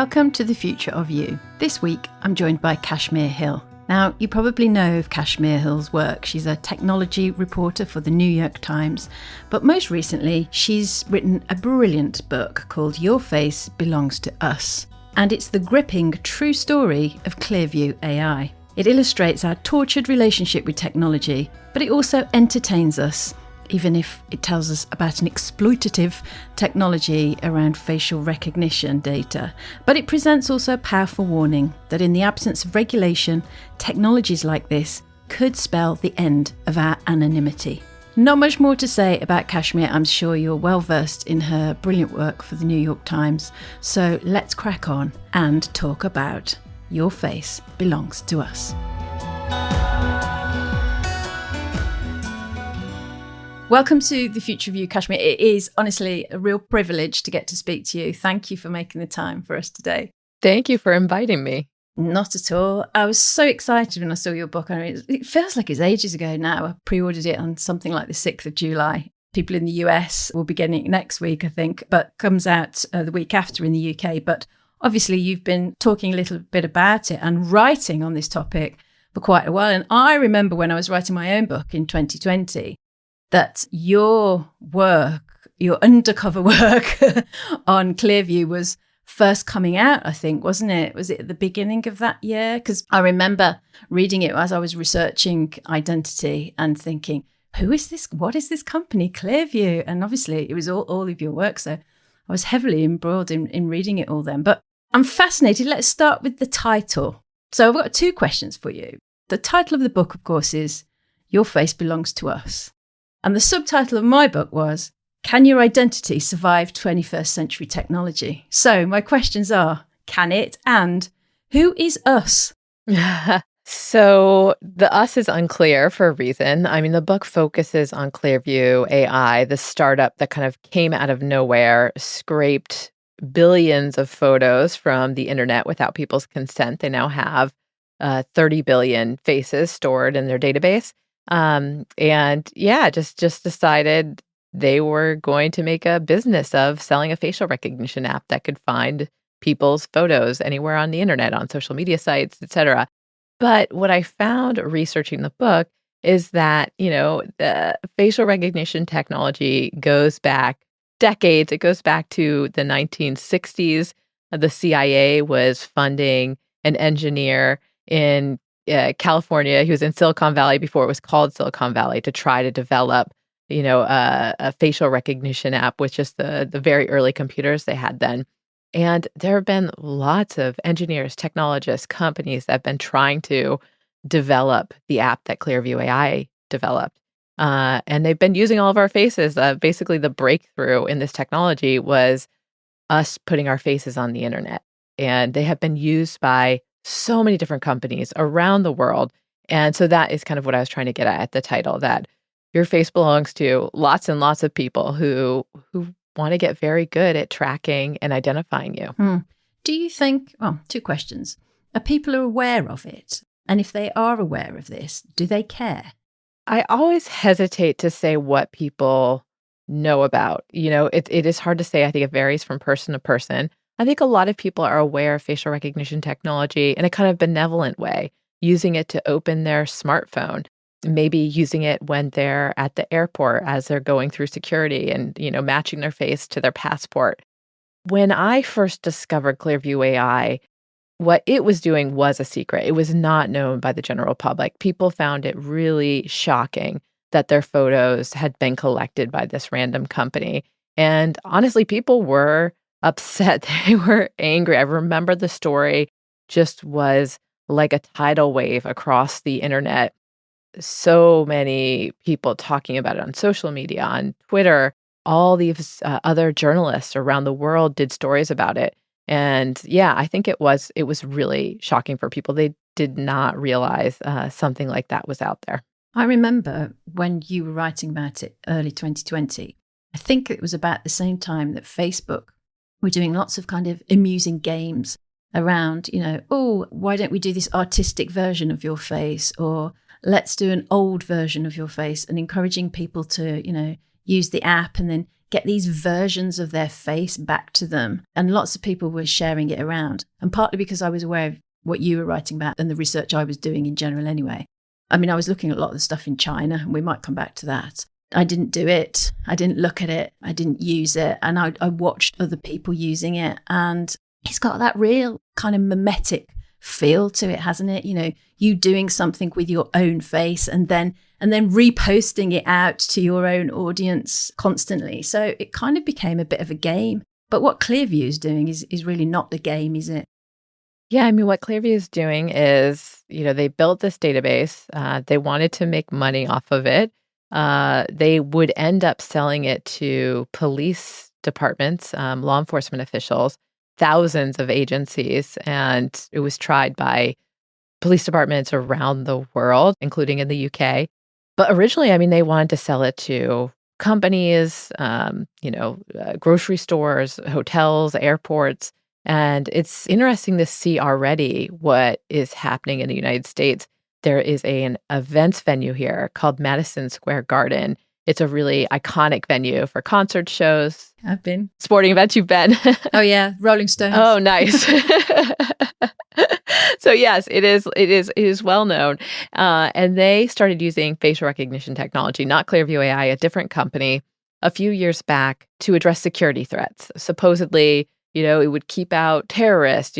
Welcome to the Future of You. This week, I'm joined by Kashmir Hill. Now, you probably know of Kashmir Hill's work. She's a technology reporter for the New York Times, but most recently, she's written a brilliant book called Your Face Belongs to Us. And it's the gripping, true story of Clearview AI. It illustrates our tortured relationship with technology, but it also entertains us, even if it tells us about an exploitative technology around facial recognition data. But it presents also a powerful warning that in the absence of regulation, technologies like this could spell the end of our anonymity. Not much more to say about Kashmir. I'm sure you're well versed in her brilliant work for the New York Times. So let's crack on and talk about Your Face Belongs to Us. Welcome to the Future of You, Kashmir. It is honestly a real privilege to get to speak to you. Thank you for making the time for us today. Thank you for inviting me. Not at all. I was so excited when I saw your book. I mean, it feels like it's ages ago now. I pre-ordered it on something like the 6th of July. People in the US will be getting it next week, I think, but comes out the week after in the UK. But obviously, you've been talking a little bit about it and writing on this topic for quite a while. And I remember when I was writing my own book in 2020, that your work, your undercover work on Clearview was first coming out, I think, wasn't it? Was it at the beginning of that year? Because I remember reading it as I was researching identity and thinking, who is this? What is this company, Clearview? And obviously it was all of your work. So I was heavily embroiled in reading it all then. But I'm fascinated. Let's start with the title. So I've got two questions for you. The title of the book, of course, is Your Face Belongs to Us. And the subtitle of my book was, Can Your Identity Survive 21st Century Technology? So my questions are, can it? And who is us? So the us is unclear for a reason. I mean, the book focuses on Clearview AI, the startup that kind of came out of nowhere, scraped billions of photos from the internet without people's consent. They now have 30 billion faces stored in their database. Just decided they were going to make a business of selling a facial recognition app that could find people's photos anywhere on the internet, on social media sites, etc. But what I found researching the book is that, the facial recognition technology goes back decades. It goes back to the 1960s. The CIA was funding an engineer in California. He was in Silicon Valley before it was called Silicon Valley to try to develop, a facial recognition app with just the very early computers they had then. And there have been lots of engineers, technologists, companies that have been trying to develop the app that Clearview AI developed. And they've been using all of our faces. Basically, the breakthrough in this technology was us putting our faces on the internet. And they have been used by so many different companies around the world. And so that is kind of what I was trying to get at the title, that your face belongs to lots and lots of people who want to get very good at tracking and identifying you. Do you think, two questions. Are people aware of it? And if they are aware of this, do they care? I always hesitate to say what people know about. It is hard to say. I think it varies from person to person. I think a lot of people are aware of facial recognition technology in a kind of benevolent way, using it to open their smartphone, maybe using it when they're at the airport as they're going through security and, matching their face to their passport. When I first discovered Clearview AI, what it was doing was a secret. It was not known by the general public. People found it really shocking that their photos had been collected by this random company. And honestly, people were upset. They were angry. I remember the story just was like a tidal wave across the internet. So many people talking about it on social media, on Twitter. All these other journalists around the world did stories about it. And I think it was really shocking for people. They did not realize something like that was out there. I remember when you were writing about it early 2020, I think it was about the same time that Facebook were doing lots of kind of amusing games around, why don't we do this artistic version of your face, or let's do an old version of your face, and encouraging people to, use the app and then get these versions of their face back to them. And lots of people were sharing it around. And partly because I was aware of what you were writing about and the research I was doing in general anyway. I mean, I was looking at a lot of the stuff in China, and we might come back to that. I didn't do it. I didn't look at it. I didn't use it. And I watched other people using it. And it's got that real kind of mimetic feel to it, hasn't it? You know, you doing something with your own face and then reposting it out to your own audience constantly. So it kind of became a bit of a game. But what Clearview is doing is really not the game, is it? Yeah, I mean, what Clearview is doing is, they built this database. They wanted to make money off of it. They would end up selling it to police departments, law enforcement officials, thousands of agencies, and it was tried by police departments around the world, including in the UK. But originally, I mean, they wanted to sell it to companies, grocery stores, hotels, airports. And it's interesting to see already what is happening in the United States. There is an events venue here called Madison Square Garden. It's a really iconic venue for concert shows. I've been. Sporting events, you've been. Oh, yeah. Rolling Stones. Oh, nice. So yes, it is well known. And they started using facial recognition technology, not Clearview AI, a different company, a few years back to address security threats. Supposedly, it would keep out terrorists,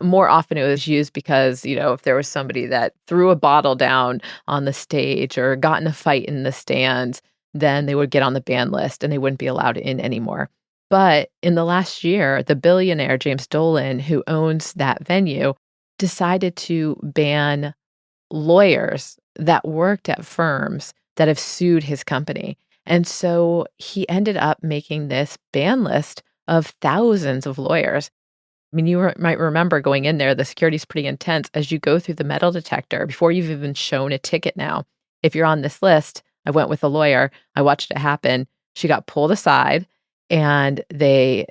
More often it was used because, if there was somebody that threw a bottle down on the stage or got in a fight in the stands, then they would get on the ban list and they wouldn't be allowed in anymore. But in the last year, the billionaire James Dolan, who owns that venue, decided to ban lawyers that worked at firms that have sued his company. And so he ended up making this ban list of thousands of lawyers. I mean, you might remember going in there, the security is pretty intense as you go through the metal detector before you've even shown a ticket now. If you're on this list, I went with a lawyer, I watched it happen. She got pulled aside and they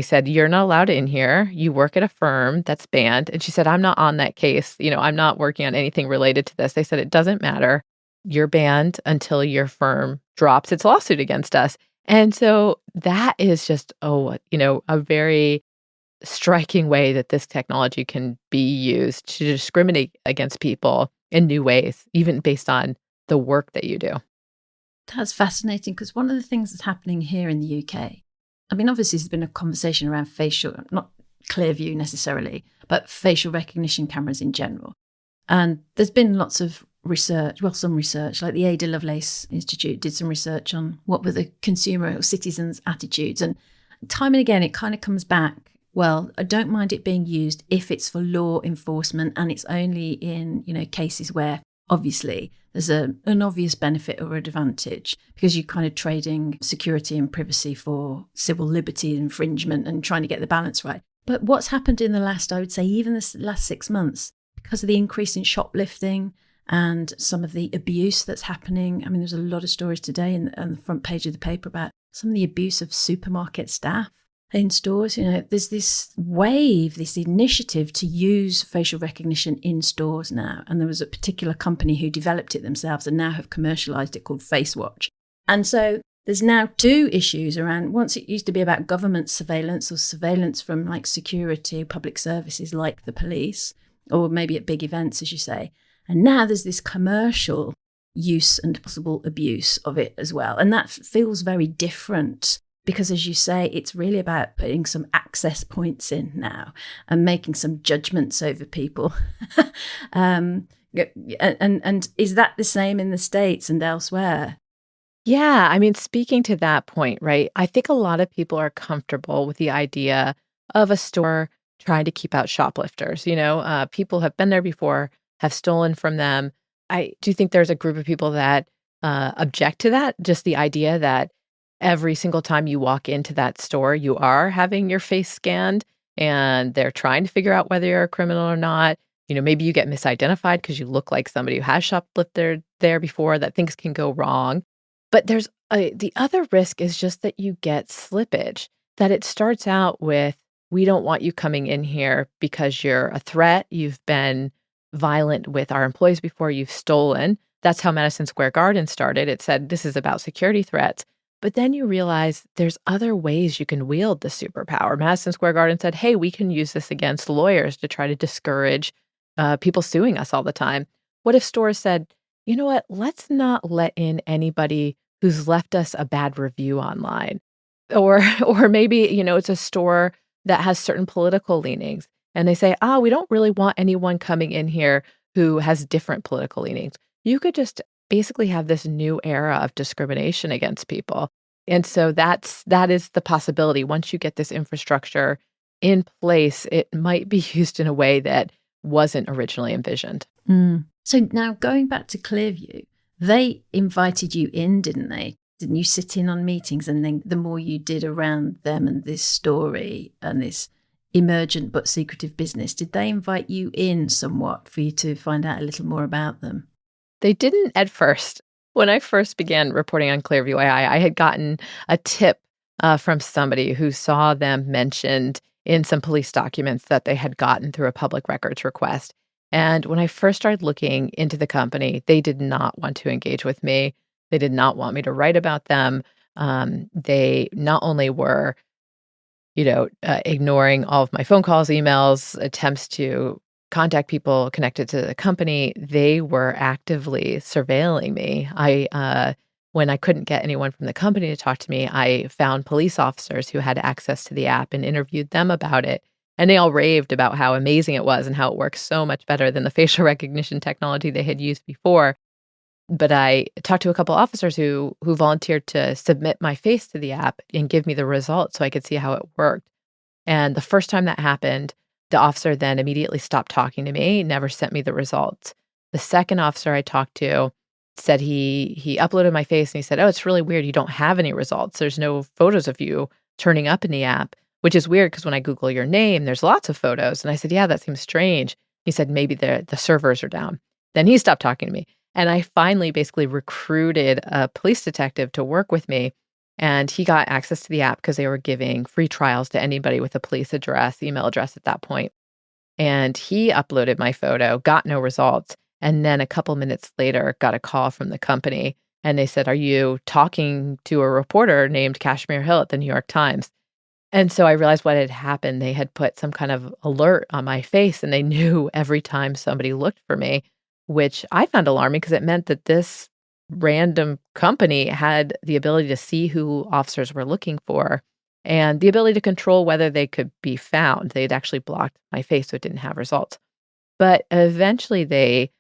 said, "You're not allowed in here. You work at a firm that's banned." And she said, "I'm not on that case. I'm not working on anything related to this." They said, "It doesn't matter. You're banned until your firm drops its lawsuit against us." And so that is just, a very striking way that this technology can be used to discriminate against people in new ways, even based on the work that you do. That's fascinating because one of the things that's happening here in the UK, I mean, obviously there's been a conversation around facial, not Clearview necessarily, but facial recognition cameras in general. And there's been lots of some research, like the Ada Lovelace Institute did some research on what were the consumer or citizens' attitudes. And time and again, it kind of comes back, well, I don't mind it being used if it's for law enforcement and it's only in, cases where obviously there's an obvious benefit or advantage because you're kind of trading security and privacy for civil liberty infringement and trying to get the balance right. But what's happened in the last, I would say, even this last 6 months, because of the increase in shoplifting and some of the abuse that's happening. I mean, there's a lot of stories today on the front page of the paper about some of the abuse of supermarket staff in stores. There's this wave, this initiative to use facial recognition in stores now. And there was a particular company who developed it themselves and now have commercialized it called FaceWatch. And so there's now two issues around. Once it used to be about government surveillance or surveillance from like security, public services like the police, or maybe at big events, as you say. And now there's this commercial use and possible abuse of it as well. And that feels very different because, as you say, it's really about putting some access points in now and making some judgments over people. And is that the same in the States and elsewhere? Yeah, I mean, speaking to that point, right? I think a lot of people are comfortable with the idea of a store trying to keep out shoplifters. People have been there before, have stolen from them. I do think there's a group of people that object to that, just the idea that every single time you walk into that store, you are having your face scanned and they're trying to figure out whether you're a criminal or not. Maybe you get misidentified because you look like somebody who has shoplifted there before, that things can go wrong. But there's the other risk is just that you get slippage, that it starts out with, we don't want you coming in here because you're a threat. You've been violent with our employees before, you've stolen. That's how Madison Square Garden started. It said, this is about security threats. But then you realize there's other ways you can wield the superpower. Madison Square Garden said, hey, we can use this against lawyers to try to discourage people suing us all the time. What if stores said, you know what, let's not let in anybody who's left us a bad review online? Or, or maybe, it's a store that has certain political leanings. And they say, we don't really want anyone coming in here who has different political leanings. You could just basically have this new era of discrimination against people. And so that is the possibility. Once you get this infrastructure in place, it might be used in a way that wasn't originally envisioned. Mm. So now going back to Clearview, they invited you in, didn't they? Didn't you sit in on meetings? And then the more you did around them and this story and this emergent but secretive business, did they invite you in somewhat for you to find out a little more about them? They didn't at first. When I first began reporting on Clearview AI, I had gotten a tip from somebody who saw them mentioned in some police documents that they had gotten through a public records request. And when I first started looking into the company, they did not want to engage with me. They did not want me to write about them. They not only were ignoring all of my phone calls, emails, attempts to contact people connected to the company, they were actively surveilling me. When I couldn't get anyone from the company to talk to me, I found police officers who had access to the app and interviewed them about it. And they all raved about how amazing it was and how it works so much better than the facial recognition technology they had used before. But I talked to a couple officers who volunteered to submit my face to the app and give me the results so I could see how it worked. And the first time that happened, the officer then immediately stopped talking to me, never sent me the results. The second officer I talked to said he uploaded my face and he said, "Oh, it's really weird. You don't have any results. There's no photos of you turning up in the app," which is weird because when I Google your name, there's lots of photos. And I said, "Yeah, that seems strange." He said, "Maybe the servers are down." Then he stopped talking to me. And I finally basically recruited a police detective to work with me. And he got access to the app because they were giving free trials to anybody with a police address, email address at that point. And he uploaded my photo, got no results. And then a couple minutes later, got a call from the company. And they said, "Are you talking to a reporter named Kashmir Hill at the New York Times?" And so I realized what had happened. They had put some kind of alert on my face, and they knew every time somebody looked for me, which I found alarming because it meant that this random company had the ability to see who officers were looking for and the ability to control whether they could be found. They had actually blocked my face, so it didn't have results. But eventually they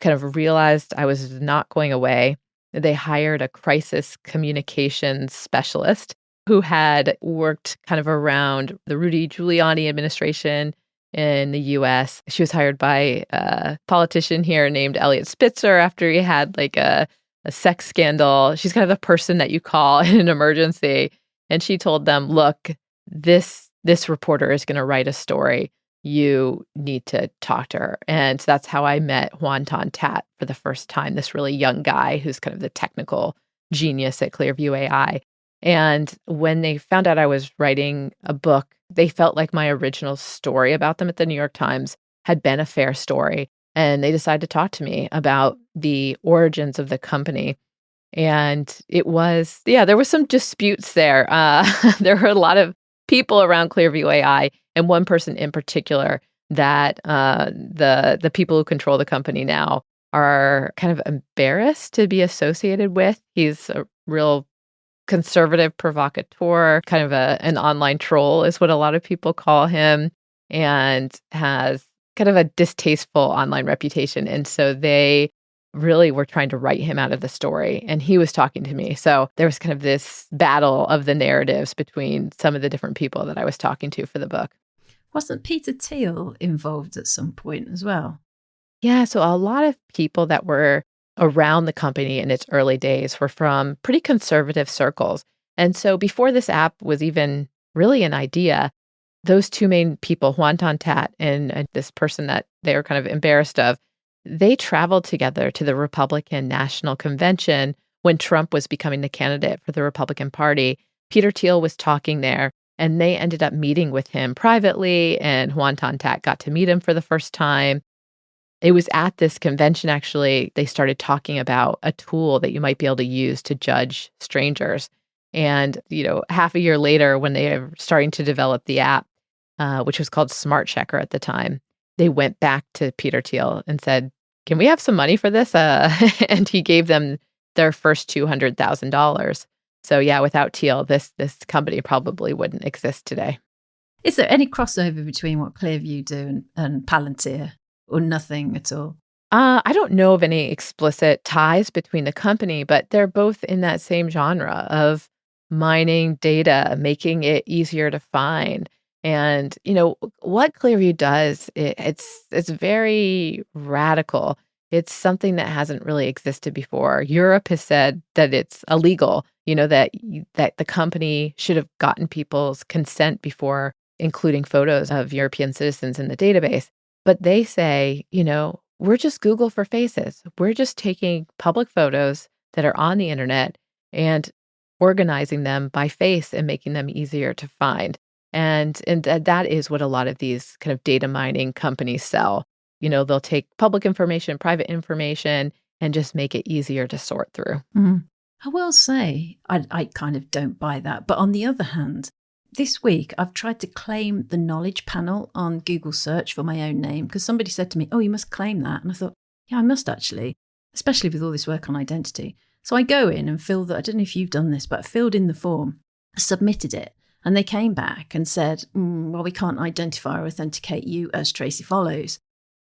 kind of realized I was not going away. They hired a crisis communications specialist who had worked kind of around the Rudy Giuliani administration in the US. She was hired by a politician here named Elliot Spitzer after he had like a sex scandal. She's kind of the person that you call in an emergency. And she told them, "Look, this reporter is going to write a story. You need to talk to her." And so that's how I met Juan Ton Tat for the first time, this really young guy who's kind of the technical genius at Clearview AI. And when they found out I was writing a book, they felt like my original story about them at the New York Times had been a fair story. And they decided to talk to me about the origins of the company. And it was, yeah, there was some disputes there. There were a lot of people around Clearview AI, and one person in particular that the people who control the company now are kind of embarrassed to be associated with. He's a real conservative provocateur, kind of an online troll is what a lot of people call him, and has kind of a distasteful online reputation. And so they really were trying to write him out of the story, and he was talking to me. So there was kind of this battle of the narratives between some of the different people that I was talking to for the book. Wasn't Peter Thiel involved at some point as well? Yeah, so a lot of people that were around the company in its early days were from pretty conservative circles. And so before this app was even really an idea, those two main people, Juan Ton Tat and this person that they were kind of embarrassed of, they traveled together to the Republican National Convention when Trump was becoming the candidate for the Republican Party. Peter Thiel was talking there, and they ended up meeting with him privately, and Juan Ton Tat got to meet him for the first time. It was at this convention, actually, they started talking about a tool that you might be able to use to judge strangers. And, half a year later, when they were starting to develop the app, which was called Smart Checker at the time, they went back to Peter Thiel and said, "Can we have some money for this?" And he gave them their first $200,000. So yeah, without Thiel, this company probably wouldn't exist today. Is there any crossover between what Clearview do and Palantir, or nothing at all? I don't know of any explicit ties between the company, but they're both in that same genre of mining data, making it easier to find. And what Clearview does, it's very radical. It's something that hasn't really existed before. Europe has said that it's illegal. That the company should have gotten people's consent before including photos of European citizens in the database. But they say, we're just Google for faces. We're just taking public photos that are on the internet and organizing them by face and making them easier to find. And that is what a lot of these kind of data mining companies sell. They'll take public information, private information, and just make it easier to sort through. Mm. I will say, I kind of don't buy that. But on the other hand, this week, I've tried to claim the knowledge panel on Google search for my own name because somebody said to me, "Oh, you must claim that." And I thought, yeah, I must actually, especially with all this work on identity. So I go in and fill I don't know if you've done this, but I filled in the form, submitted it, and they came back and said, well, we can't identify or authenticate you as Tracy Follows.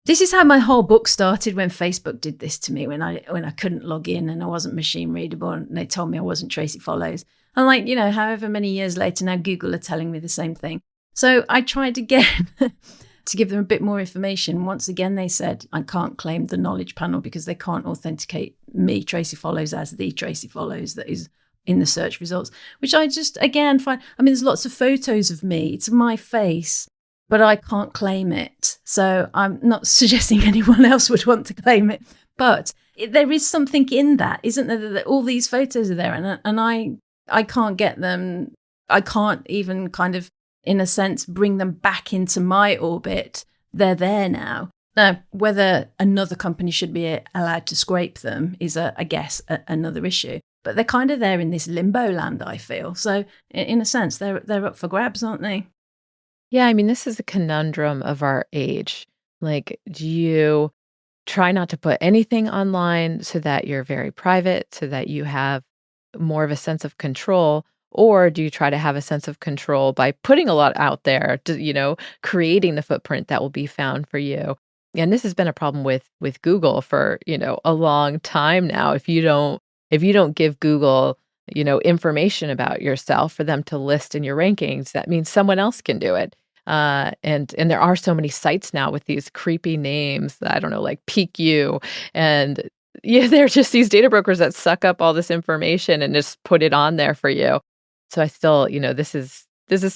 This is how my whole book started when Facebook did this to me, when I couldn't log in and I wasn't machine readable and they told me I wasn't Tracy Follows. And however many years later, now Google are telling me the same thing. So I tried again to give them a bit more information. Once again, they said, I can't claim the knowledge panel because they can't authenticate me, Tracy Follows, as the Tracy Follows that is in the search results, which I just, again, find, there's lots of photos of me. It's my face, but I can't claim it. So I'm not suggesting anyone else would want to claim it. But there is something in that, isn't there? That all these photos are there and I can't get them. I can't even kind of, in a sense, bring them back into my orbit. They're there now. Now, whether another company should be allowed to scrape them is, I guess, another issue. But they're kind of there in this limbo land, I feel. So in a sense, they're up for grabs, aren't they? Yeah, this is a conundrum of our age. Like, do you try not to put anything online so that you're very private, so that you have more of a sense of control? Or do you try to have a sense of control by putting a lot out there, creating the footprint that will be found for you? And this has been a problem with Google for, a long time now. If you don't give Google, information about yourself for them to list in your rankings, that means someone else can do it. And there are so many sites now with these creepy names, I don't know, like Peak You. And yeah, they're just these data brokers that suck up all this information and just put it on there for you. So I still, this is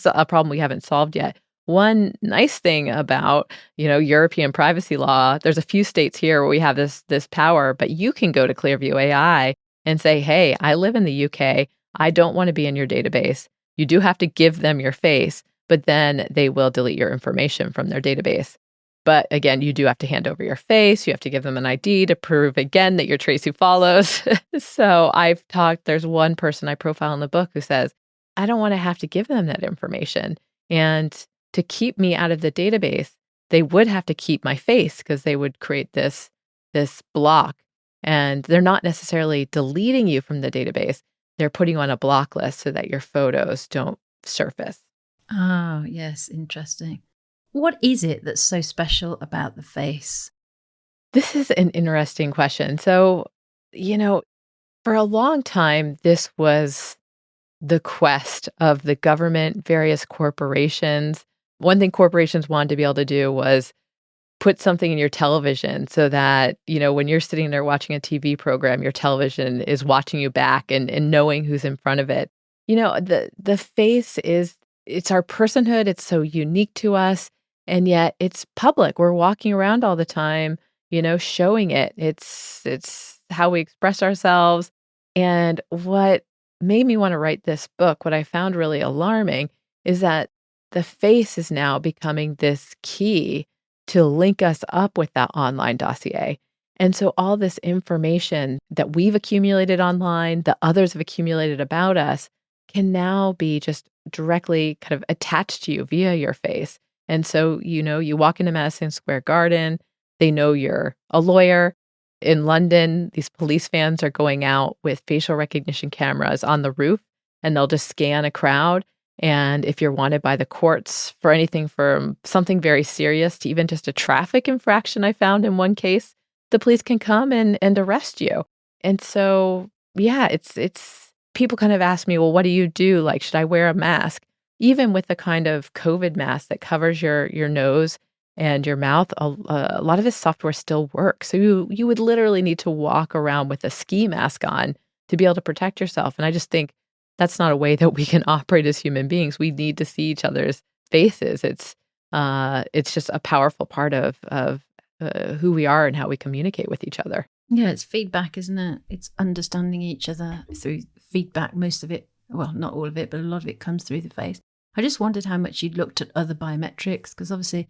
a problem we haven't solved yet. One nice thing about, European privacy law, there's a few states here where we have this power, but you can go to Clearview AI and say, "Hey, I live in the UK. I don't want to be in your database." You do have to give them your face, but then they will delete your information from their database. But again, you do have to hand over your face. You have to give them an ID to prove again that you're Tracy Follows. So there's one person I profile in the book who says, I don't want to have to give them that information. And to keep me out of the database, they would have to keep my face because they would create this block. And they're not necessarily deleting you from the database. They're putting you on a block list so that your photos don't surface. Oh, yes. Interesting. What is it that's so special about the face? This is an interesting question. So, for a long time, this was the quest of the government, various corporations. One thing corporations wanted to be able to do was put something in your television so that, when you're sitting there watching a TV program, your television is watching you back and knowing who's in front of it. The face it's our personhood. It's so unique to us. And yet it's public. We're walking around all the time, showing it. It's how we express ourselves. And what made me want to write this book, what I found really alarming, is that the face is now becoming this key to link us up with that online dossier. And so all this information that we've accumulated online, that others have accumulated about us, can now be just directly kind of attached to you via your face. And so, you walk into Madison Square Garden, they know you're a lawyer. In London, these police vans are going out with facial recognition cameras on the roof, and they'll just scan a crowd. And if you're wanted by the courts for anything from something very serious to even just a traffic infraction, I found in one case, the police can come and arrest you. And so, yeah, it's people kind of ask me, "Well, what do you do? Like, should I wear a mask?" Even with the kind of COVID mask that covers your nose and your mouth, a lot of this software still works. So you would literally need to walk around with a ski mask on to be able to protect yourself. And I just think that's not a way that we can operate as human beings. We need to see each other's faces. It's just a powerful part of who we are and how we communicate with each other. Yeah, it's feedback, isn't it? It's understanding each other through feedback. Most of it, well, not all of it, but a lot of it comes through the face. I just wondered how much you'd looked at other biometrics, because obviously,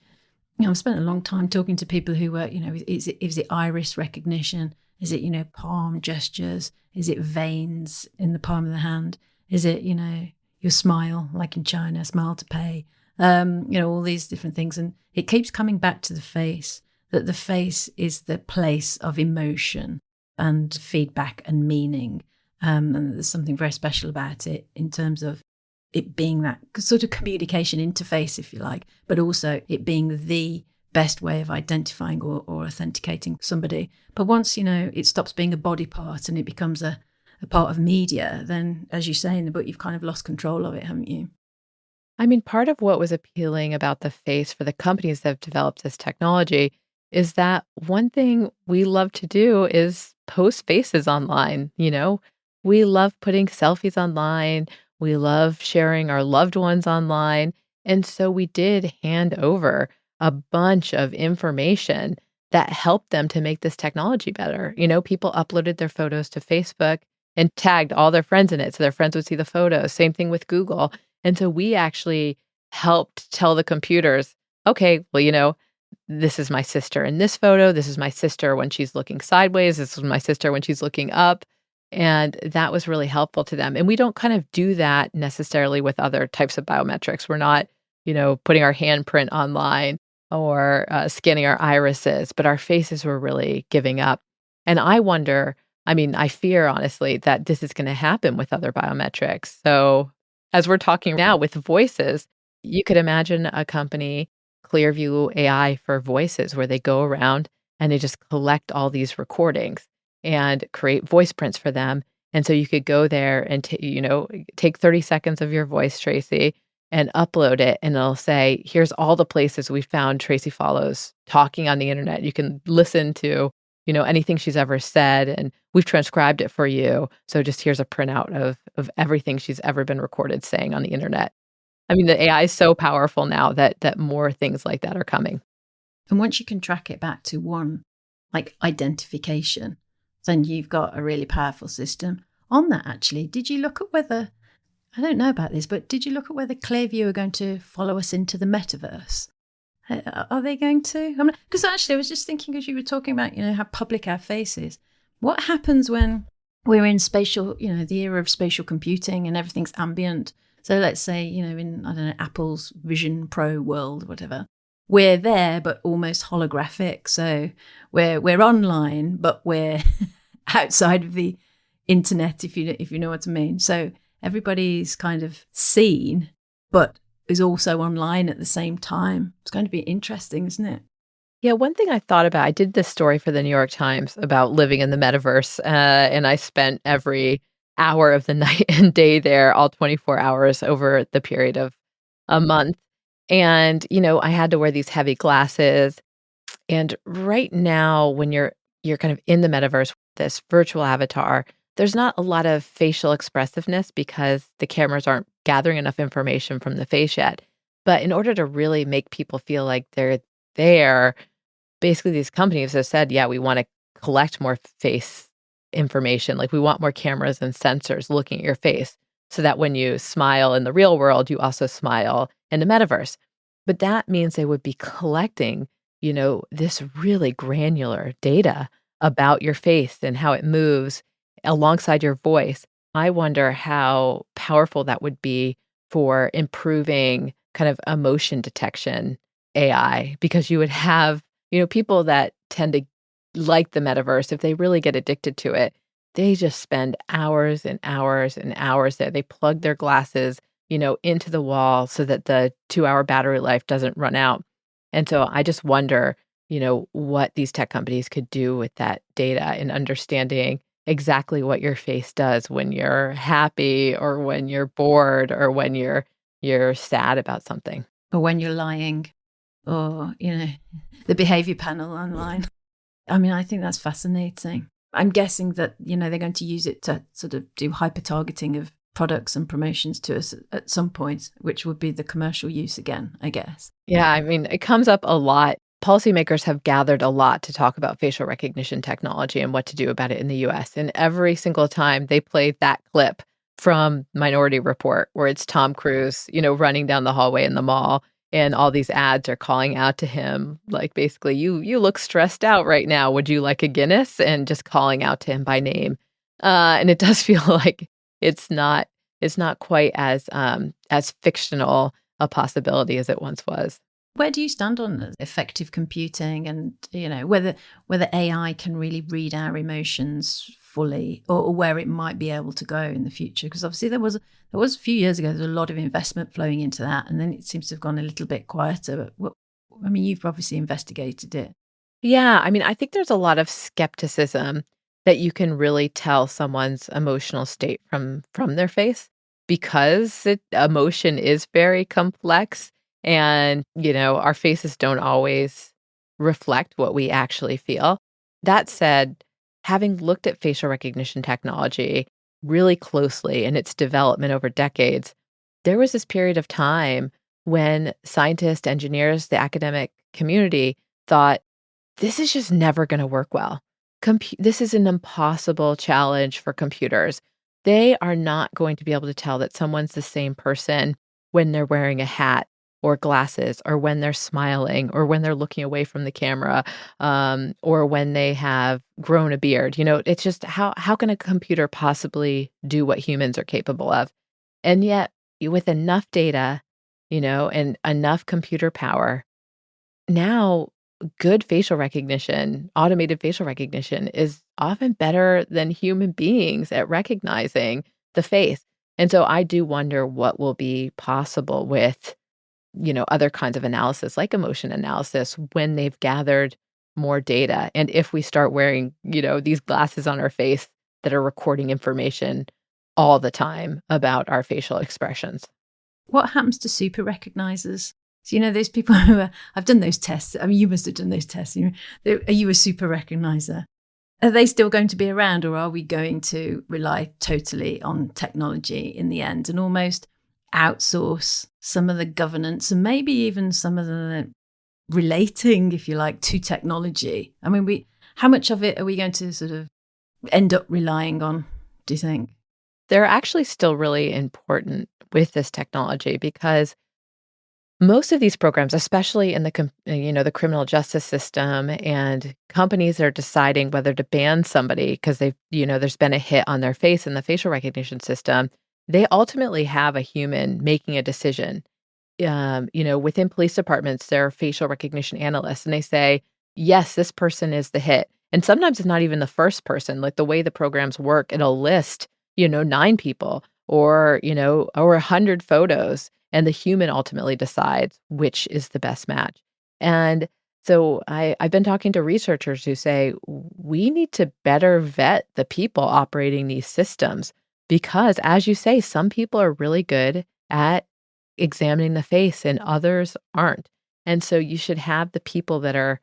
I've spent a long time talking to people who were, is it iris recognition? Is it, palm gestures? Is it veins in the palm of the hand? Is it, your smile, like in China, smile to pay? All these different things. And it keeps coming back to the face, that the face is the place of emotion and feedback and meaning. And there's something very special about it in terms of it being that sort of communication interface, if you like, but also it being the best way of identifying or authenticating somebody. But once, it stops being a body part and it becomes a part of media, then, as you say in the book, you've kind of lost control of it, haven't you? I mean, part of what was appealing about the face for the companies that have developed this technology is that one thing we love to do is post faces online. We love putting selfies online. We love sharing our loved ones online. And so we did hand over a bunch of information that helped them to make this technology better. People uploaded their photos to Facebook and tagged all their friends in it so their friends would see the photos. Same thing with Google. And so we actually helped tell the computers, okay, well, this is my sister in this photo. This is my sister when she's looking sideways. This is my sister when she's looking up. And that was really helpful to them. And we don't kind of do that necessarily with other types of biometrics. We're not, putting our handprint online or scanning our irises, but our faces were really giving up. And I fear, honestly, that this is going to happen with other biometrics. So as we're talking now with voices, you could imagine a company, Clearview AI for voices, where they go around and they just collect all these recordings and create voice prints for them. And so you could go there and take 30 seconds of your voice, Tracy, and upload it, and it'll say, here's all the places we found Tracy Follows talking on the internet. You can listen to, anything she's ever said, and we've transcribed it for you. So just here's a printout of everything she's ever been recorded saying on the internet. I mean, the AI is so powerful now that more things like that are coming. And once you can track it back to one, like identification, then you've got a really powerful system. On that, actually, did you look at whether, I don't know about this, but did you look at whether Clearview are going to follow us into the metaverse? Are they going to? Because actually, I was just thinking, as you were talking about, how public our face is. What happens when we're in spatial, the era of spatial computing and everything's ambient? So let's say, in, I don't know, Apple's Vision Pro world, whatever, we're there, but almost holographic. So we're online, but we're outside of the internet, if you know what I mean. So everybody's kind of seen, but is also online at the same time. It's going to be interesting, isn't it? Yeah, one thing I thought about, I did this story for the New York Times about living in the metaverse, and I spent every hour of the night and day there, all 24 hours over the period of a month. And, I had to wear these heavy glasses. And right now, when you're kind of in the metaverse, this virtual avatar, there's not a lot of facial expressiveness because the cameras aren't gathering enough information from the face yet. But in order to really make people feel like they're there, basically these companies have said, yeah, we want to collect more face information. Like we want more cameras and sensors looking at your face so that when you smile in the real world, you also smile in the metaverse. But that means they would be collecting, this really granular data about your face and how it moves alongside your voice. I wonder how powerful that would be for improving kind of emotion detection AI, because you would have, people that tend to like the metaverse, if they really get addicted to it, they just spend hours and hours and hours there. They plug their glasses, into the wall so that the 2-hour battery life doesn't run out. And so I just wonder, what these tech companies could do with that data and understanding exactly what your face does when you're happy or when you're bored or when you're sad about something. Or when you're lying, or, the behavior panel online. I mean, I think that's fascinating. I'm guessing that, they're going to use it to sort of do hyper targeting of products and promotions to us at some point, which would be the commercial use again, I guess. Yeah, I mean, it comes up a lot. Policymakers have gathered a lot to talk about facial recognition technology and what to do about it in the US. And every single time they play that clip from Minority Report, where it's Tom Cruise, running down the hallway in the mall, and all these ads are calling out to him, like basically, you look stressed out right now. Would you like a Guinness? And just calling out to him by name. And it does feel like it's not it's not quite as fictional a possibility as it once was. Where do you stand on effective computing and, whether AI can really read our emotions fully, or where it might be able to go in the future? Because obviously there was a few years ago, there was a lot of investment flowing into that, and then it seems to have gone a little bit quieter. But I mean, you've obviously investigated it. Yeah, I mean, I think there's a lot of skepticism that you can really tell someone's emotional state from their face, because emotion is very complex, and, our faces don't always reflect what we actually feel. That said, having looked at facial recognition technology really closely and its development over decades, there was this period of time when scientists, engineers, the academic community thought this is just never gonna work well. This is an impossible challenge for computers. They are not going to be able to tell that someone's the same person when they're wearing a hat or glasses, or when they're smiling, or when they're looking away from the camera, or when they have grown a beard. It's just how can a computer possibly do what humans are capable of? And yet, with enough data, and enough computer power, now good facial recognition, automated facial recognition is often better than human beings at recognizing the face. And so I do wonder what will be possible with, other kinds of analysis like emotion analysis when they've gathered more data. And if we start wearing, these glasses on our face that are recording information all the time about our facial expressions. What happens to super recognizers? So, those people who I've done those tests. I mean, you must have done those tests. Are you a super recognizer? Are they still going to be around, or are we going to rely totally on technology in the end and almost outsource some of the governance and maybe even some of the relating, if you like, to technology? I mean, how much of it are we going to sort of end up relying on, do you think? They're actually still really important with this technology, because most of these programs, especially in the criminal justice system, and companies are deciding whether to ban somebody because there's been a hit on their face in the facial recognition system, they ultimately have a human making a decision. Within police departments, there are facial recognition analysts, and they say, yes, this person is the hit. And sometimes it's not even the first person. Like, the way the programs work, it'll list, 9 people, or 100 photos, and the human ultimately decides which is the best match. And so I've been talking to researchers who say we need to better vet the people operating these systems, because, as you say, some people are really good at examining the face and others aren't. And so you should have the people that are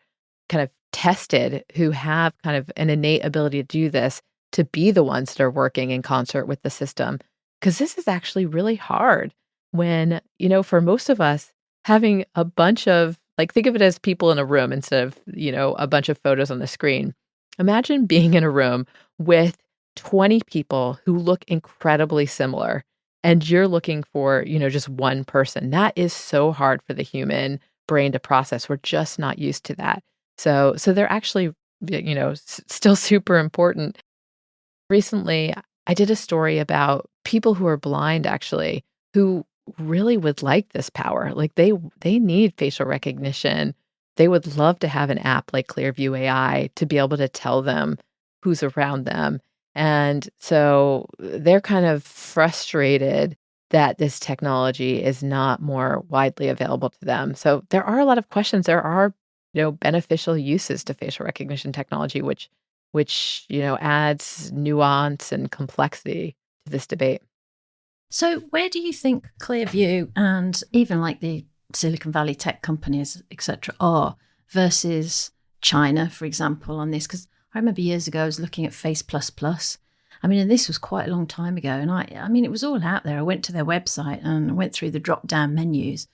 kind of tested, who have kind of an innate ability to do this, to be the ones that are working in concert with the system. Because this is actually really hard when, for most of us, having a bunch of, like, think of it as people in a room instead of, a bunch of photos on the screen. Imagine being in a room with 20 people who look incredibly similar, and you're looking for, just one person. That is so hard for the human brain to process. We're just not used to that. So they're actually, still super important. Recently, I did a story about people who are blind actually, who really would like this power. Like they need facial recognition. They would love to have an app like Clearview AI to be able to tell them who's around them. And so they're kind of frustrated that this technology is not more widely available to them. So there are a lot of questions. There are, beneficial uses to facial recognition technology, which adds nuance and complexity to this debate. So, where do you think Clearview and even like the Silicon Valley tech companies, etc., are versus China, for example, on this? Because I remember years ago I was looking at Face Plus Plus. I mean, and this was quite a long time ago, and I mean, it was all out there. I went to their website and I went through the drop-down menus,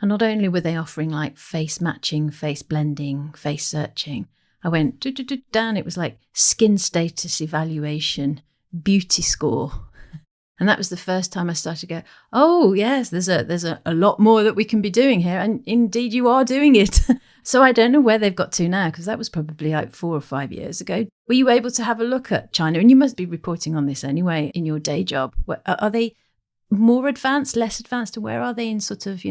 and not only were they offering like face matching, face blending, face searching, I went down. It was like skin status evaluation, beauty score. And that was the first time I started to go, oh, yes, there's a lot more that we can be doing here. And indeed, you are doing it. So I don't know where they've got to now, because that was probably like 4 or 5 years ago. Were you able to have a look at China? And you must be reporting on this anyway in your day job. Are they more advanced, less advanced? Or where are they in sort of,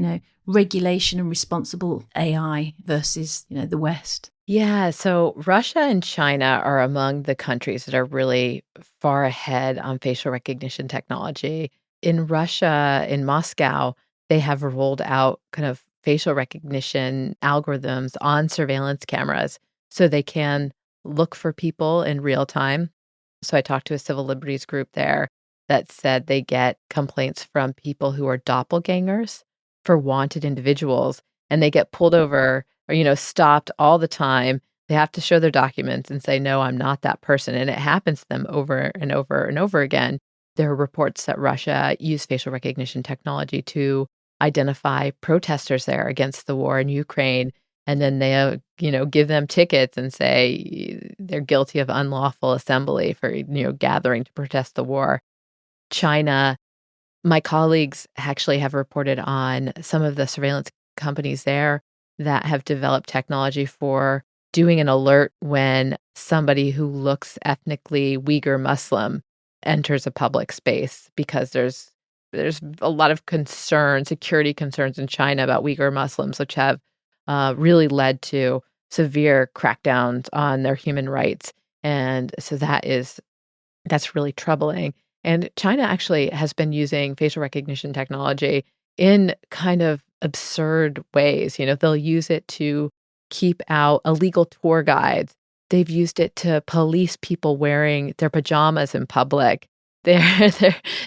regulation and responsible AI versus, the West? Yeah, so Russia and China are among the countries that are really far ahead on facial recognition technology. In Russia, in Moscow, they have rolled out kind of facial recognition algorithms on surveillance cameras so they can look for people in real time. So I talked to a civil liberties group there that said they get complaints from people who are doppelgangers for wanted individuals, and they get pulled over or, stopped all the time. They have to show their documents and say, "No, I'm not that person," and it happens to them over and over and over again. There are reports that Russia used facial recognition technology to identify protesters there against the war in Ukraine, and then they, give them tickets and say they're guilty of unlawful assembly for, gathering to protest the war. China, my colleagues actually have reported on some of the surveillance companies there that have developed technology for doing an alert when somebody who looks ethnically Uyghur Muslim enters a public space, because there's a lot of security concerns in China about Uyghur Muslims, which have really led to severe crackdowns on their human rights. And so that's really troubling. And China actually has been using facial recognition technology in kind of absurd ways. They'll use it to keep out illegal tour guides. They've used it to police people wearing their pajamas in public. There,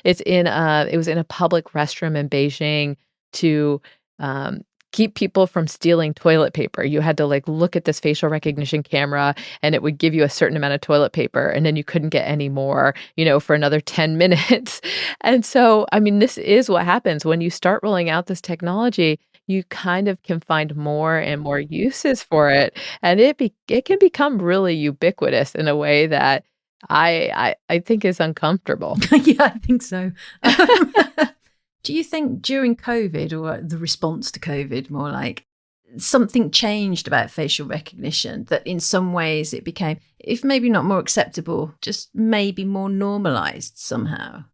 it was in a public restroom in Beijing to um, keep people from stealing toilet paper. You had to like look at this facial recognition camera, and it would give you a certain amount of toilet paper, and then you couldn't get any more, for another 10 minutes. And so, I mean, this is what happens when you start rolling out this technology. You kind of can find more and more uses for it, and it can become really ubiquitous in a way that I think is uncomfortable. Yeah, I think so. Do you think during COVID, or the response to COVID, more like, something changed about facial recognition that in some ways it became, if maybe not more acceptable, just maybe more normalized somehow?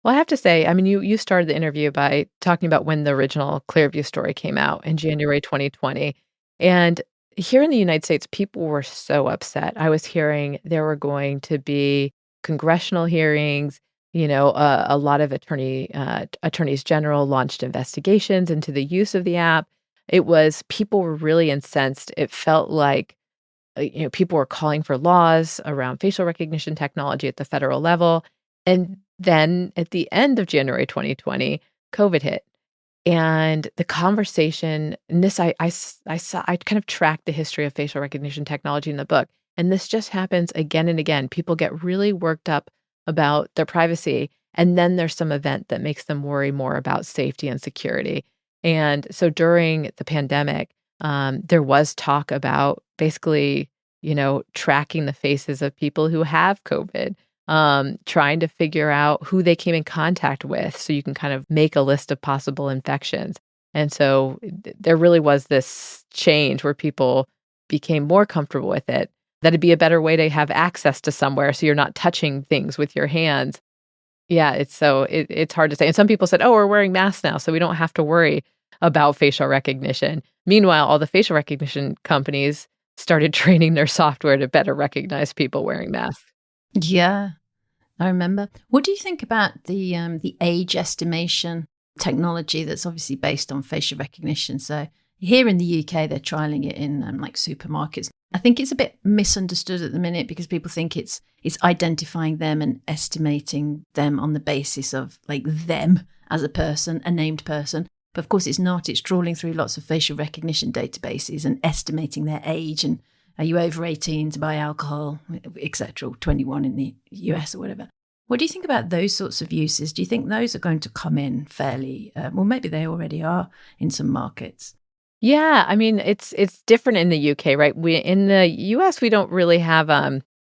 Well, I have to say, I mean, you started the interview by talking about when the original Clearview story came out in January 2020. And here in the United States, people were so upset. I was hearing there were going to be congressional hearings. A lot of attorneys general launched investigations into the use of the app. People were really incensed. It felt like people were calling for laws around facial recognition technology at the federal level. And then at the end of January 2020, COVID hit. And the conversation, and this I saw, I kind of tracked the history of facial recognition technology in the book. And this just happens again and again. People get really worked up about their privacy. And then there's some event that makes them worry more about safety and security. And so during the pandemic, there was talk about basically, tracking the faces of people who have COVID, trying to figure out who they came in contact with so you can kind of make a list of possible infections. And so there really was this change where people became more comfortable with it. That'd be a better way to have access to somewhere so you're not touching things with your hands. Yeah, it's hard to say. And some people said, "Oh, we're wearing masks now, so we don't have to worry about facial recognition." Meanwhile, all the facial recognition companies started training their software to better recognize people wearing masks. Yeah, I remember. What do you think about the age estimation technology that's obviously based on facial recognition? So here in the UK, they're trialing it in like supermarkets. I think it's a bit misunderstood at the minute because people think it's identifying them and estimating them on the basis of like them as a person, a named person. But of course, it's not. It's trawling through lots of facial recognition databases and estimating their age and are you over 18 to buy alcohol, etc., 21 in the US or whatever. What do you think about those sorts of uses? Do you think those are going to come in fairly, well, maybe they already are in some markets? Yeah, I mean, it's different in the UK, right? We in the US, we don't really have,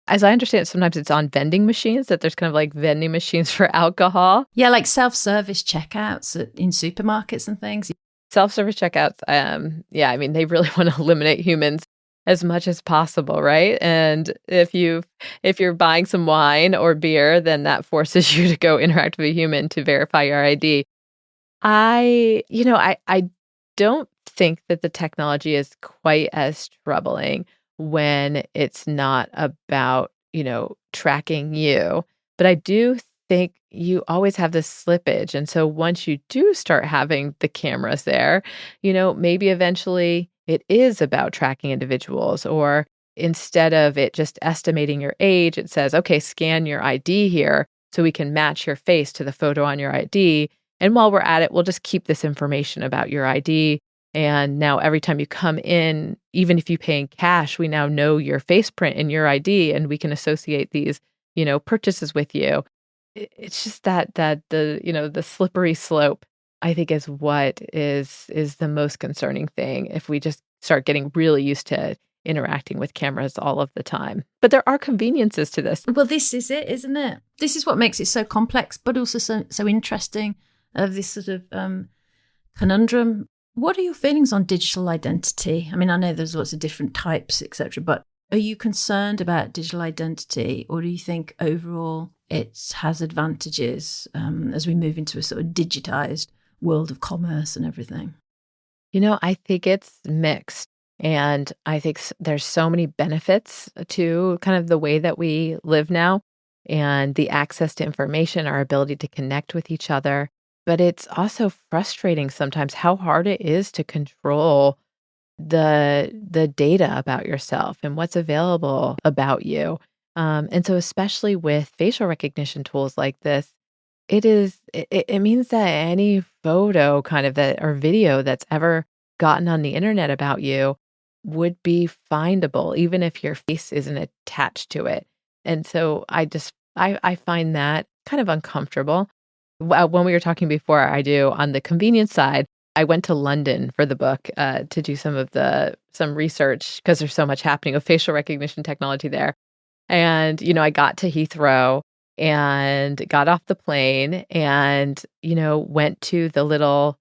as I understand it, sometimes it's on vending machines that there's kind of like vending machines for alcohol. Yeah, like self-service checkouts in supermarkets and things. Self-service checkouts, yeah, I mean, they really wanna eliminate humans as much as possible, right? And if you're buying some wine or beer, then that forces you to go interact with a human to verify your ID. I don't think that the technology is quite as troubling when it's not about, tracking you. But I do think you always have this slippage. And so once you do start having the cameras there, maybe eventually it is about tracking individuals, or instead of it just estimating your age, it says, okay, scan your ID here so we can match your face to the photo on your ID. And while we're at it, we'll just keep this information about your ID. And now every time you come in, even if you pay in cash, we now know your face print and your ID, and we can associate these, purchases with you. It's just that the slippery slope, I think, is what is the most concerning thing if we just start getting really used to interacting with cameras all of the time. But there are conveniences to this. Well, this is it, isn't it? This is what makes it so complex, but also so interesting, of this sort of conundrum. What are your feelings on digital identity? I mean, I know there's lots of different types, etc., but are you concerned about digital identity, or do you think overall it has advantages as we move into a sort of digitized world of commerce and everything? I think it's mixed. And I think there's so many benefits to kind of the way that we live now and the access to information, our ability to connect with each other. But it's also frustrating sometimes how hard it is to control the data about yourself and what's available about you. And so especially with facial recognition tools like this, it means that any photo kind of that or video that's ever gotten on the internet about you would be findable even if your face isn't attached to it. And so I find that kind of uncomfortable. When we were talking before, I do on the convenience side, I went to London for the book to do some research because there's so much happening with facial recognition technology there. And, I got to Heathrow and got off the plane and, went to the little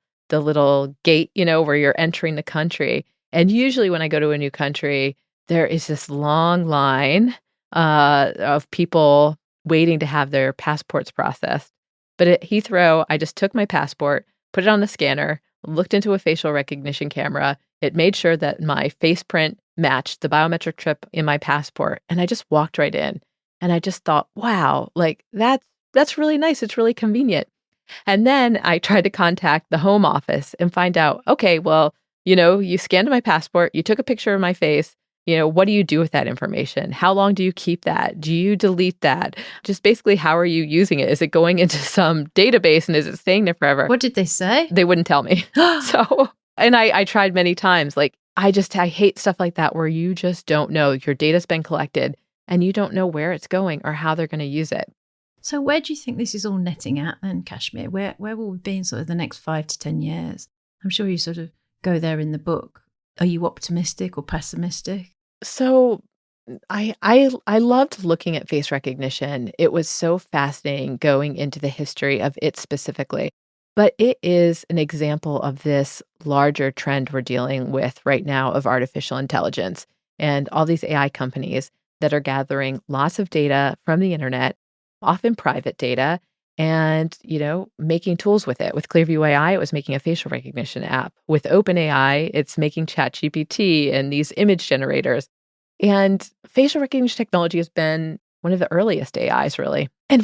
gate, where you're entering the country. And usually when I go to a new country, there is this long line of people waiting to have their passports processed. But at Heathrow, I just took my passport, put it on the scanner, looked into a facial recognition camera. It made sure that my face print matched the biometric chip in my passport, and I just walked right in. And I just thought, wow, like that's really nice. It's really convenient. And then I tried to contact the home office and find out, okay, well, you scanned my passport, you took a picture of my face. What do you do with that information? How long do you keep that? Do you delete that? Just basically, how are you using it? Is it going into some database and is it staying there forever? What did they say? They wouldn't tell me. So, and I tried many times. Like, I hate stuff like that where you just don't know. Your data's been collected and you don't know where it's going or how they're going to use it. So where do you think this is all netting at then, Kashmir? Where will we be in sort of the next 5 to 10 years? I'm sure you sort of go there in the book. Are you optimistic or pessimistic? So I loved looking at face recognition. It was so fascinating going into the history of it specifically. But it is an example of this larger trend we're dealing with right now of artificial intelligence and all these AI companies that are gathering lots of data from the internet, often private data, and, making tools with it. With Clearview AI, it was making a facial recognition app. With OpenAI, it's making ChatGPT and these image generators. And facial recognition technology has been one of the earliest AIs, really. And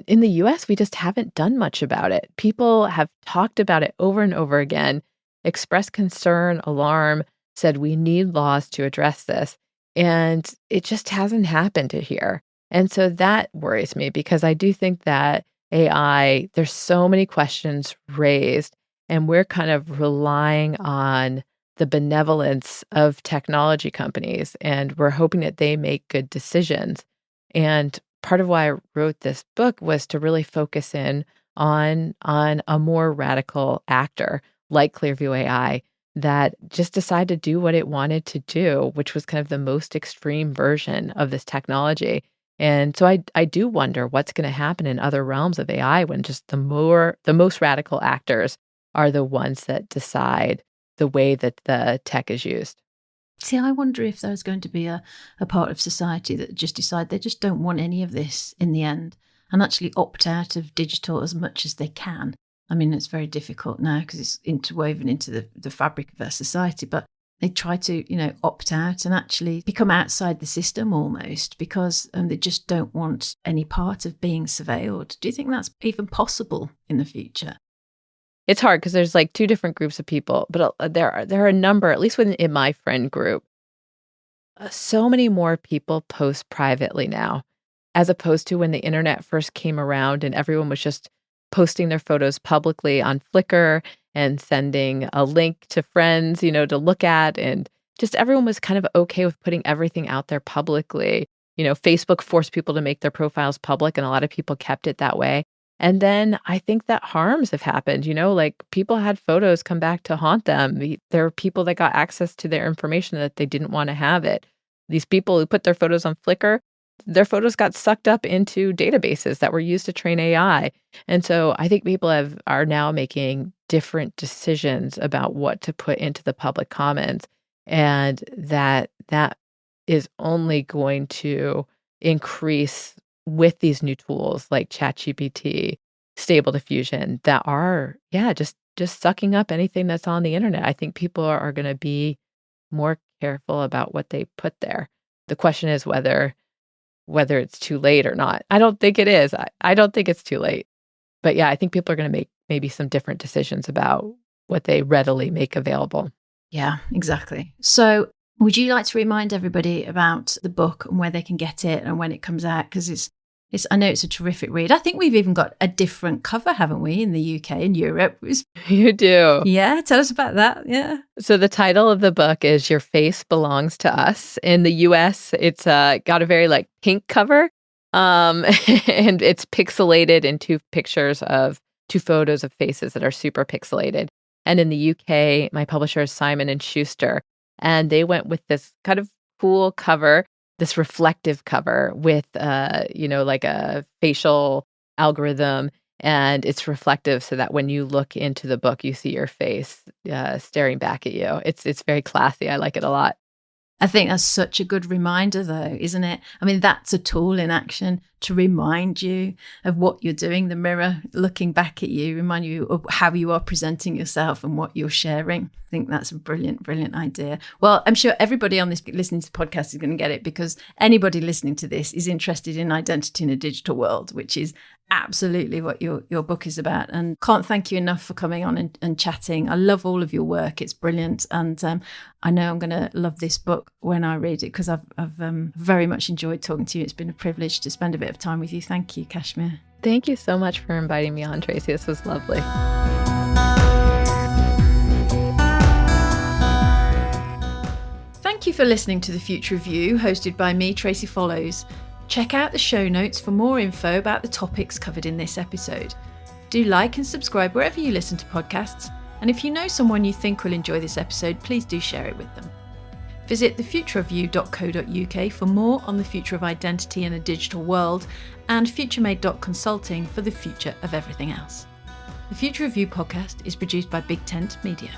in the US, we just haven't done much about it. People have talked about it over and over again, expressed concern, alarm, said we need laws to address this. And it just hasn't happened here. And so that worries me because I do think that AI, there's so many questions raised, and we're kind of relying on the benevolence of technology companies, and we're hoping that they make good decisions. And part of why I wrote this book was to really focus in on a more radical actor like Clearview AI that just decided to do what it wanted to do, which was kind of the most extreme version of this technology. And so I do wonder what's going to happen in other realms of AI when just the most radical actors are the ones that decide the way that the tech is used. See, I wonder if there's going to be a part of society that just decide they just don't want any of this in the end and actually opt out of digital as much as they can. I mean, it's very difficult now because it's interwoven into the fabric of our society, but they try to, opt out and actually become outside the system almost because they just don't want any part of being surveilled. Do you think that's even possible in the future? It's hard because there's like two different groups of people, but there are a number, at least in my friend group, so many more people post privately now, as opposed to when the internet first came around and everyone was just posting their photos publicly on Flickr and sending a link to friends, to look at. And just everyone was kind of okay with putting everything out there publicly. Facebook forced people to make their profiles public, and a lot of people kept it that way. And then I think that harms have happened, like people had photos come back to haunt them. There are people that got access to their information that they didn't want to have it. These people who put their photos on Flickr, their photos got sucked up into databases that were used to train AI. And so I think people are now making different decisions about what to put into the public comments. And that is only going to increase with these new tools like ChatGPT, Stable Diffusion that are, just sucking up anything that's on the internet. I think people are going to be more careful about what they put there. The question is whether it's too late or not. I don't think it is. I don't think it's too late. But I think people are going to make maybe some different decisions about what they readily make available. Yeah, exactly. So would you like to remind everybody about the book and where they can get it and when it comes out? Because I know it's a terrific read. I think we've even got a different cover, haven't we, in the UK and Europe? You do. Yeah, tell us about that. Yeah. So the title of the book is Your Face Belongs to Us. In the US, it's got a very pink cover. And it's pixelated in two photos of faces that are super pixelated. And in the UK, my publisher is Simon & Schuster. And they went with this kind of cool cover, this reflective cover with, a facial algorithm. And it's reflective so that when you look into the book, you see your face staring back at you. It's very classy. I like it a lot. I think that's such a good reminder, though, isn't it? I mean, that's a tool in action to remind you of what you're doing. The mirror looking back at you, remind you of how you are presenting yourself and what you're sharing. I think that's a brilliant, brilliant idea. Well, I'm sure everybody on this listening to the podcast is going to get it because anybody listening to this is interested in identity in a digital world, which is absolutely what your book is about. And can't thank you enough for coming on and chatting. I love all of your work. It's brilliant. And I know I'm going to love this book when I read it because I've very much enjoyed talking to you. It's been a privilege to spend a bit of time with you. Thank you, Kashmir. Thank you so much for inviting me on, Tracy. This was lovely. Thank you for listening to The Future of You, hosted by me, Tracy Follows. Check out the show notes for more info about the topics covered in this episode. Do like and subscribe wherever you listen to podcasts. And if you know someone you think will enjoy this episode, please do share it with them. Visit thefutureofyou.co.uk for more on the future of identity in a digital world and futuremade.consulting for the future of everything else. The Future of You podcast is produced by Big Tent Media.